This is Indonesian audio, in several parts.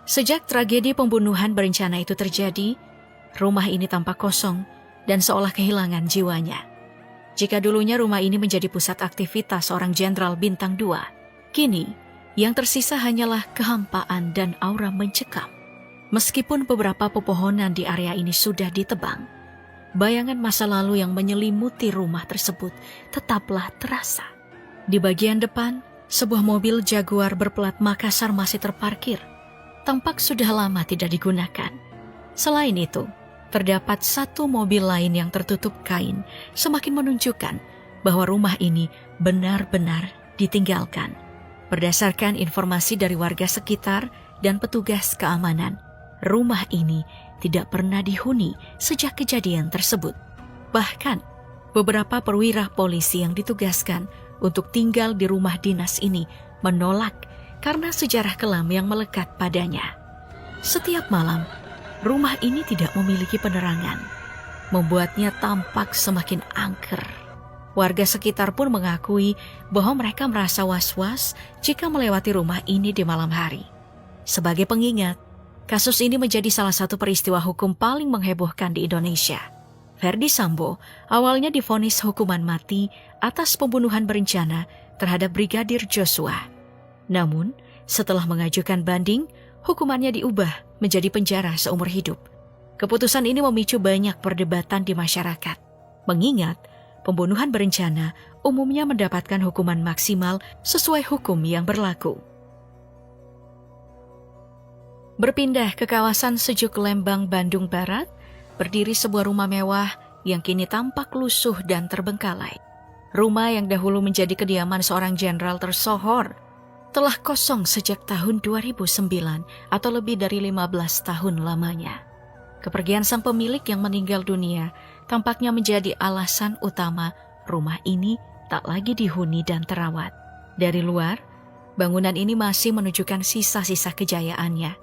Sejak tragedi pembunuhan berencana itu terjadi, rumah ini tampak kosong dan seolah kehilangan jiwanya. Jika dulunya rumah ini menjadi pusat aktivitas seorang jenderal bintang 2, kini yang tersisa hanyalah kehampaan dan aura mencekam. Meskipun beberapa pepohonan di area ini sudah ditebang, bayangan masa lalu yang menyelimuti rumah tersebut tetaplah terasa. Di bagian depan, sebuah mobil Jaguar berplat Makassar masih terparkir. Tampak sudah lama tidak digunakan. Selain itu, terdapat satu mobil lain yang tertutup kain, semakin menunjukkan bahwa rumah ini benar-benar ditinggalkan. Berdasarkan informasi dari warga sekitar dan petugas keamanan, rumah ini tidak pernah dihuni sejak kejadian tersebut. Bahkan, beberapa perwira polisi yang ditugaskan untuk tinggal di rumah dinas ini menolak karena sejarah kelam yang melekat padanya. Setiap malam, rumah ini tidak memiliki penerangan, membuatnya tampak semakin angker. Warga sekitar pun mengakui bahwa mereka merasa was-was jika melewati rumah ini di malam hari. Sebagai pengingat, kasus ini menjadi salah satu peristiwa hukum paling menghebohkan di Indonesia. Ferdy Sambo awalnya divonis hukuman mati atas pembunuhan berencana terhadap Brigadir Joshua. Namun, setelah mengajukan banding, hukumannya diubah menjadi penjara seumur hidup. Keputusan ini memicu banyak perdebatan di masyarakat, mengingat pembunuhan berencana umumnya mendapatkan hukuman maksimal sesuai hukum yang berlaku. Berpindah ke kawasan sejuk Lembang, Bandung Barat, berdiri sebuah rumah mewah yang kini tampak lusuh dan terbengkalai. Rumah yang dahulu menjadi kediaman seorang jenderal tersohor telah kosong sejak tahun 2009 atau lebih dari 15 tahun lamanya. Kepergian sang pemilik yang meninggal dunia tampaknya menjadi alasan utama rumah ini tak lagi dihuni dan terawat. Dari luar, bangunan ini masih menunjukkan sisa-sisa kejayaannya.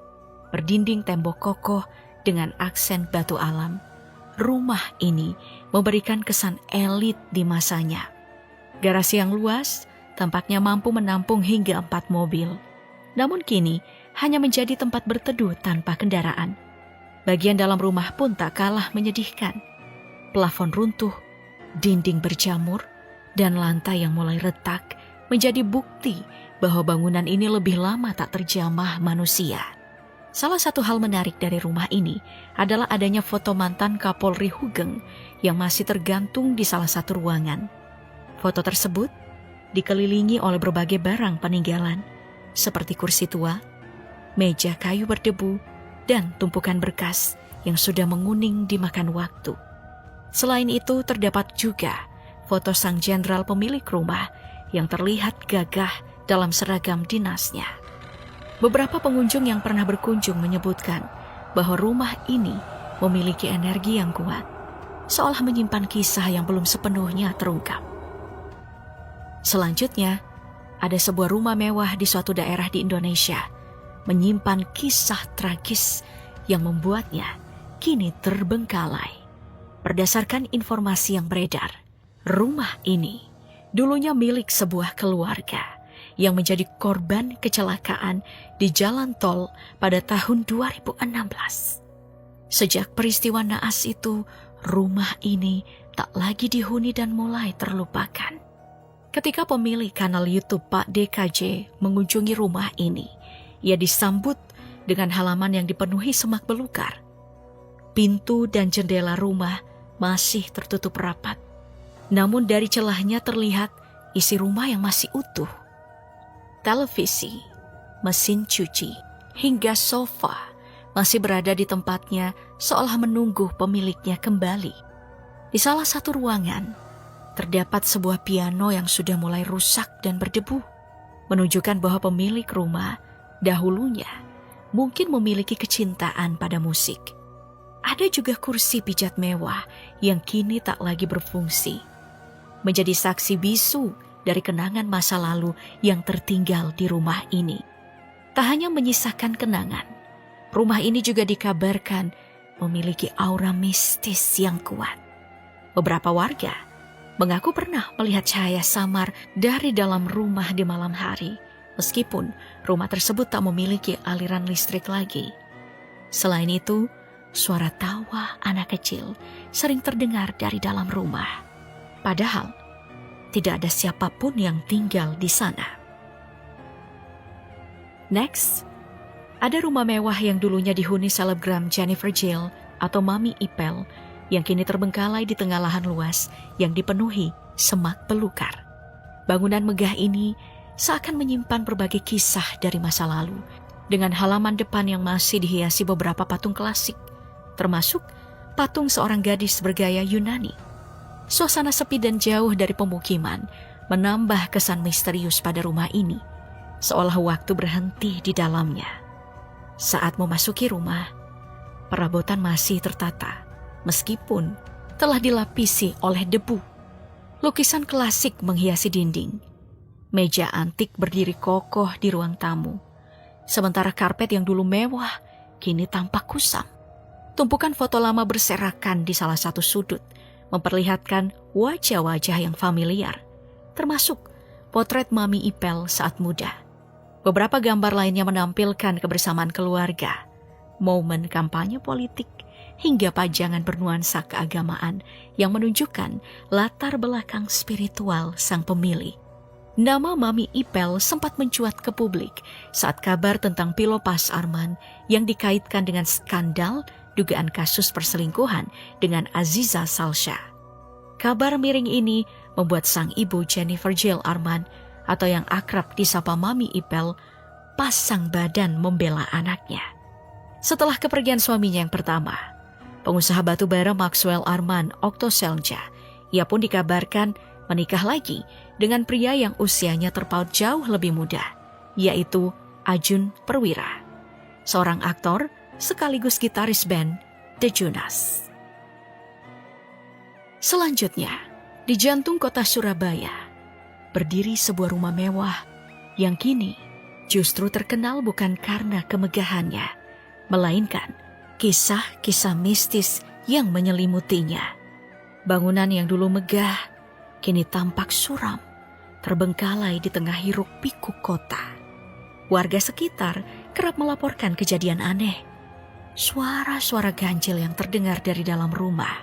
Berdinding tembok kokoh dengan aksen batu alam, rumah ini memberikan kesan elit di masanya. Garasi yang luas tampaknya mampu menampung hingga 4 mobil. Namun kini hanya menjadi tempat berteduh tanpa kendaraan. Bagian dalam rumah pun tak kalah menyedihkan. Plafon runtuh, dinding berjamur, dan lantai yang mulai retak menjadi bukti bahwa bangunan ini lebih lama tak terjamah manusia. Salah satu hal menarik dari rumah ini adalah adanya foto mantan Kapolri Hugeng yang masih tergantung di salah satu ruangan. Foto tersebut dikelilingi oleh berbagai barang peninggalan, seperti kursi tua, meja kayu berdebu, dan tumpukan berkas yang sudah menguning dimakan waktu. Selain itu, terdapat juga foto sang jenderal pemilik rumah yang terlihat gagah dalam seragam dinasnya. Beberapa pengunjung yang pernah berkunjung menyebutkan bahwa rumah ini memiliki energi yang kuat, seolah menyimpan kisah yang belum sepenuhnya terungkap. Selanjutnya, ada sebuah rumah mewah di suatu daerah di Indonesia, menyimpan kisah tragis yang membuatnya kini terbengkalai. Berdasarkan informasi yang beredar, rumah ini dulunya milik sebuah keluarga yang menjadi korban kecelakaan di jalan tol pada tahun 2016. Sejak peristiwa naas itu, rumah ini tak lagi dihuni dan mulai terlupakan. Ketika pemilik kanal YouTube Pak DKJ mengunjungi rumah ini, ia disambut dengan halaman yang dipenuhi semak belukar. Pintu dan jendela rumah masih tertutup rapat. Namun dari celahnya terlihat isi rumah yang masih utuh. Televisi, mesin cuci, hingga sofa masih berada di tempatnya seolah menunggu pemiliknya kembali. Di salah satu ruangan, terdapat sebuah piano yang sudah mulai rusak dan berdebu, menunjukkan bahwa pemilik rumah dahulunya mungkin memiliki kecintaan pada musik. Ada juga kursi pijat mewah yang kini tak lagi berfungsi, menjadi saksi bisu dari kenangan masa lalu yang tertinggal di rumah ini. Tak hanya menyisakan kenangan, rumah ini juga dikabarkan memiliki aura mistis yang kuat. Beberapa warga mengaku pernah melihat cahaya samar dari dalam rumah di malam hari, meskipun rumah tersebut tak memiliki aliran listrik lagi. Selain itu, suara tawa anak kecil sering terdengar dari dalam rumah. Padahal, tidak ada siapapun yang tinggal di sana. Next, ada rumah mewah yang dulunya dihuni selebgram Jennifer Jill atau Mami Ipel yang kini terbengkalai di tengah lahan luas yang dipenuhi semak belukar. Bangunan megah ini seakan menyimpan berbagai kisah dari masa lalu dengan halaman depan yang masih dihiasi beberapa patung klasik, termasuk patung seorang gadis bergaya Yunani. Suasana sepi dan jauh dari pemukiman menambah kesan misterius pada rumah ini, seolah waktu berhenti di dalamnya. Saat memasuki rumah, perabotan masih tertata, meskipun telah dilapisi oleh debu. Lukisan klasik menghiasi dinding. Meja antik berdiri kokoh di ruang tamu. Sementara karpet yang dulu mewah, kini tampak kusam. Tumpukan foto lama berserakan di salah satu sudut, memperlihatkan wajah-wajah yang familiar, termasuk potret Mami Ipel saat muda. Beberapa gambar lainnya menampilkan kebersamaan keluarga, momen kampanye politik, hingga pajangan bernuansa keagamaan yang menunjukkan latar belakang spiritual sang pemilih. Nama Mami Ipel sempat mencuat ke publik saat kabar tentang Pilopas Arman yang dikaitkan dengan skandal dugaan kasus perselingkuhan dengan Aziza Salsha. Kabar miring ini membuat sang ibu Jennifer Jill Arman atau yang akrab disapa Mami Ipel pasang badan membela anaknya. Setelah kepergian suaminya yang pertama, pengusaha batubara Maxwell Arman Octoselja, ia pun dikabarkan menikah lagi dengan pria yang usianya terpaut jauh lebih muda, yaitu Ajun Perwira, seorang aktor sekaligus gitaris band The Jonas. Selanjutnya, di jantung kota Surabaya, berdiri sebuah rumah mewah yang kini justru terkenal bukan karena kemegahannya, melainkan kisah-kisah mistis yang menyelimutinya. Bangunan yang dulu megah, kini tampak suram, terbengkalai di tengah hiruk pikuk kota. Warga sekitar kerap melaporkan kejadian aneh. Suara-suara ganjil yang terdengar dari dalam rumah,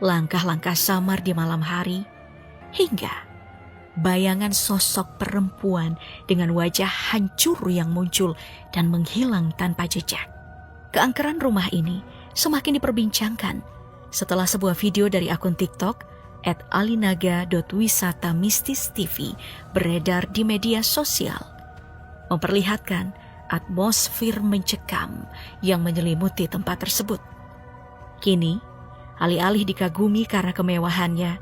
langkah-langkah samar di malam hari, hingga bayangan sosok perempuan dengan wajah hancur yang muncul dan menghilang tanpa jejak. Keangkeran rumah ini semakin diperbincangkan setelah sebuah video dari akun TikTok @alinaga.wisatamistis.tv beredar di media sosial, memperlihatkan atmosfer mencekam yang menyelimuti tempat tersebut. Kini, alih-alih dikagumi karena kemewahannya,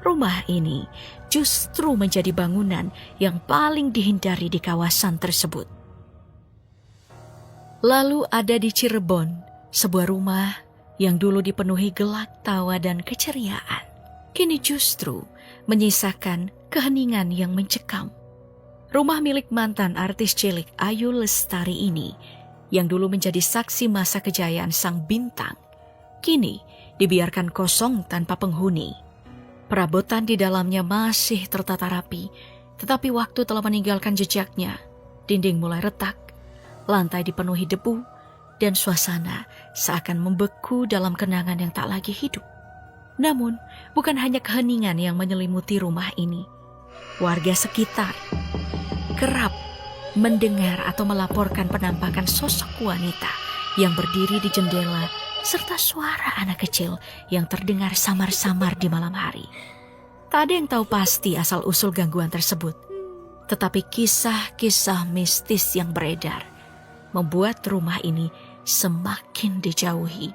rumah ini justru menjadi bangunan yang paling dihindari di kawasan tersebut. Lalu ada di Cirebon, sebuah rumah yang dulu dipenuhi gelak tawa dan keceriaan, kini justru menyisakan keheningan yang mencekam. Rumah milik mantan artis cilik Ayu Lestari ini, yang dulu menjadi saksi masa kejayaan sang bintang, kini dibiarkan kosong tanpa penghuni. Perabotan di dalamnya masih tertata rapi, tetapi waktu telah meninggalkan jejaknya. Dinding mulai retak, lantai dipenuhi debu, dan suasana seakan membeku dalam kenangan yang tak lagi hidup. Namun, bukan hanya keheningan yang menyelimuti rumah ini. Warga sekitar kerap mendengar atau melaporkan penampakan sosok wanita yang berdiri di jendela serta suara anak kecil yang terdengar samar-samar di malam hari. Tak ada yang tahu pasti asal-usul gangguan tersebut, tetapi kisah-kisah mistis yang beredar membuat rumah ini semakin dijauhi,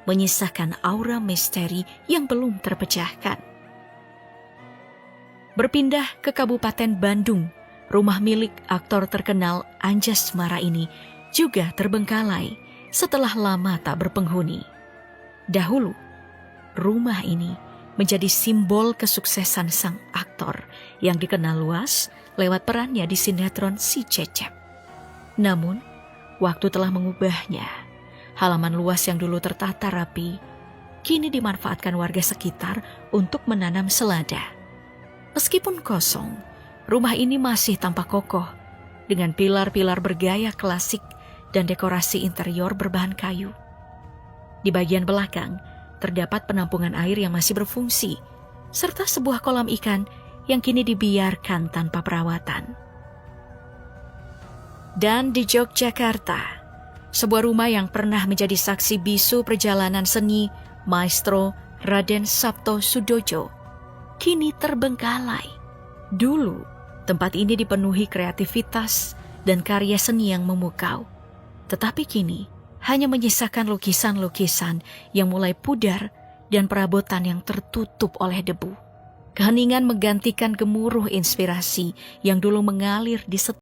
menyisakan aura misteri yang belum terpecahkan. Berpindah ke Kabupaten Bandung, rumah milik aktor terkenal Anjasmara ini juga terbengkalai setelah lama tak berpenghuni. Dahulu, rumah ini menjadi simbol kesuksesan sang aktor yang dikenal luas lewat perannya di sinetron Si Cecep. Namun, waktu telah mengubahnya. Halaman luas yang dulu tertata rapi, kini dimanfaatkan warga sekitar untuk menanam selada. Meskipun kosong, rumah ini masih tampak kokoh dengan pilar-pilar bergaya klasik dan dekorasi interior berbahan kayu. Di bagian belakang, terdapat penampungan air yang masih berfungsi, serta sebuah kolam ikan yang kini dibiarkan tanpa perawatan. Dan di Yogyakarta, sebuah rumah yang pernah menjadi saksi bisu perjalanan seni Maestro Raden Sabto Sudojo, kini terbengkalai. Dulu, tempat ini dipenuhi kreativitas dan karya seni yang memukau. Tetapi kini, hanya menyisakan lukisan-lukisan yang mulai pudar dan perabotan yang tertutup oleh debu. Keheningan menggantikan gemuruh inspirasi yang dulu mengalir di setiap